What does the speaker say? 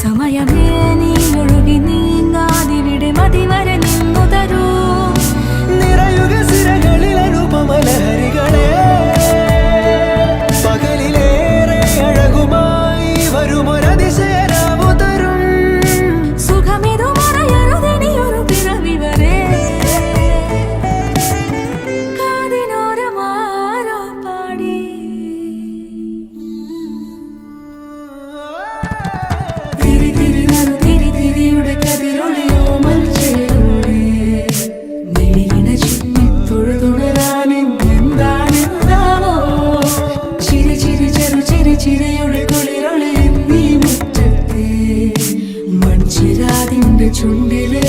സമയമേ നീ ഒഴുകി നീങ്ങാതിവിടെ മതിവരെ നിന്നു തരൂ. നിറയുക സിരകളിൽ അനുപമലഹരികളെ, പകലിലേറെ അഴകുമായി വരുമൊരതിശയരാവു തരും. സുഖമിതു മറയരുതെനിയൊരു പിറവി വരെ. കാതിനോരമാരോ പാടി തിരി തിരി നറു തിരി തിരിയുടെ കതിരൊളിയോ മൽച്ചേരോടെ വെളിയിണ ചുറ്റി തൊഴുതുണരാനെന്താണെന്താവോ. ചിരി ചിരി ചെറു ചിരി ചിരിയുടെ കുളിരൊളി നീ മുറ്റത്തെ മൺചിരാതിന്റെ ചുണ്ടിലെ